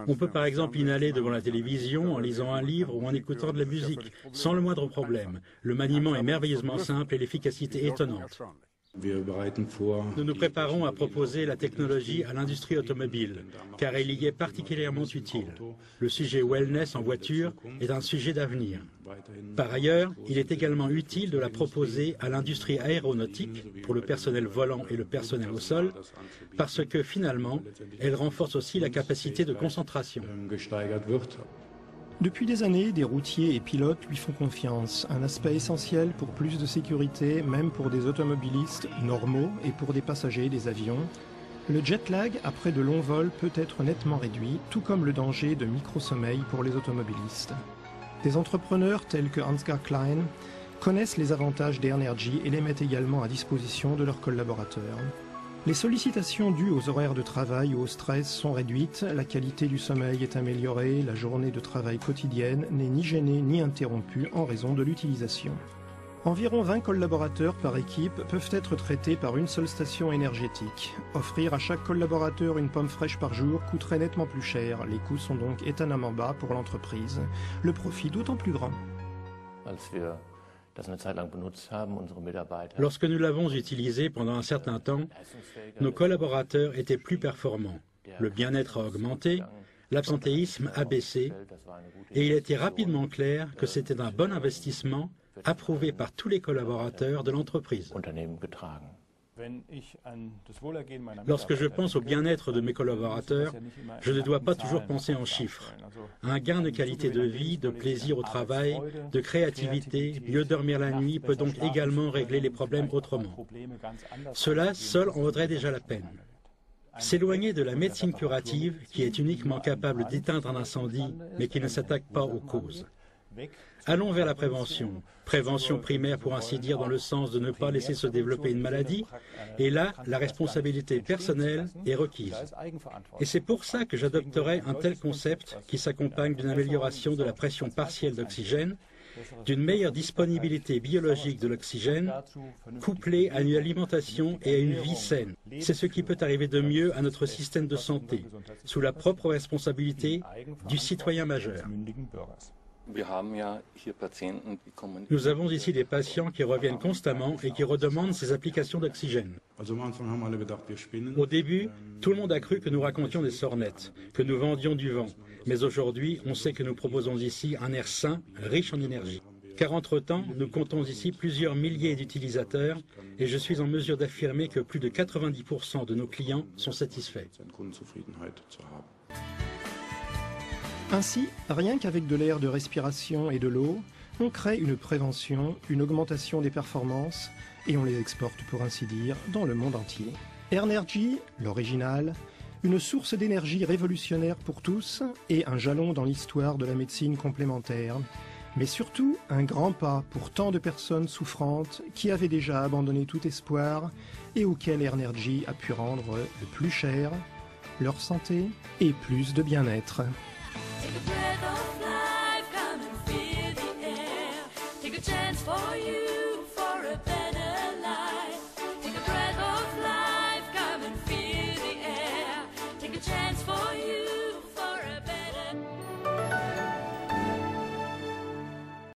On peut par exemple inhaler devant la télévision, en lisant un livre ou en écoutant de la musique, sans le moindre problème. Le maniement est merveilleusement simple et l'efficacité étonnante. Nous nous préparons à proposer la technologie à l'industrie automobile, car elle y est particulièrement utile. Le sujet wellness en voiture est un sujet d'avenir. Par ailleurs, il est également utile de la proposer à l'industrie aéronautique, pour le personnel volant et le personnel au sol, parce que finalement, elle renforce aussi la capacité de concentration. Depuis des années, des routiers et pilotes lui font confiance, un aspect essentiel pour plus de sécurité, même pour des automobilistes normaux et pour des passagers des avions. Le jet lag après de longs vols peut être nettement réduit, tout comme le danger de micro-sommeil pour les automobilistes. Des entrepreneurs tels que Ansgar Klein connaissent les avantages d'Airnergy et les mettent également à disposition de leurs collaborateurs. Les sollicitations dues aux horaires de travail ou au stress sont réduites, la qualité du sommeil est améliorée, la journée de travail quotidienne n'est ni gênée ni interrompue en raison de l'utilisation. Environ 20 collaborateurs par équipe peuvent être traités par une seule station énergétique. Offrir à chaque collaborateur une pomme fraîche par jour coûterait nettement plus cher. Les coûts sont donc étonnamment bas pour l'entreprise. Le profit d'autant plus grand. Lorsque nous l'avons utilisé pendant un certain temps, nos collaborateurs étaient plus performants. Le bien-être a augmenté, l'absentéisme a baissé, et il était rapidement clair que c'était un bon investissement approuvé par tous les collaborateurs de l'entreprise. Lorsque je pense au bien-être de mes collaborateurs, je ne dois pas toujours penser en chiffres. Un gain de qualité de vie, de plaisir au travail, de créativité, mieux dormir la nuit peut donc également régler les problèmes autrement. Cela seul en vaudrait déjà la peine. S'éloigner de la médecine curative, qui est uniquement capable d'éteindre un incendie, mais qui ne s'attaque pas aux causes. Allons vers la prévention. Prévention primaire pour ainsi dire dans le sens de ne pas laisser se développer une maladie. Et là, la responsabilité personnelle est requise. Et c'est pour ça que j'adopterai un tel concept qui s'accompagne d'une amélioration de la pression partielle d'oxygène, d'une meilleure disponibilité biologique de l'oxygène, couplée à une alimentation et à une vie saine. C'est ce qui peut arriver de mieux à notre système de santé, sous la propre responsabilité du citoyen majeur. Nous avons ici des patients qui reviennent constamment et qui redemandent ces applications d'oxygène. Au début, tout le monde a cru que nous racontions des sornettes, que nous vendions du vent. Mais aujourd'hui, on sait que nous proposons ici un air sain, riche en énergie. Car entre-temps, nous comptons ici plusieurs milliers d'utilisateurs et je suis en mesure d'affirmer que plus de 90% de nos clients sont satisfaits. Ainsi, rien qu'avec de l'air de respiration et de l'eau, on crée une prévention, une augmentation des performances, et on les exporte pour ainsi dire dans le monde entier. Airnergy, l'original, une source d'énergie révolutionnaire pour tous et un jalon dans l'histoire de la médecine complémentaire. Mais surtout, un grand pas pour tant de personnes souffrantes qui avaient déjà abandonné tout espoir et auxquelles Airnergy a pu rendre le plus cher, leur santé et plus de bien-être. Take a breath of life, come and feel the air. Take a chance for you, for a better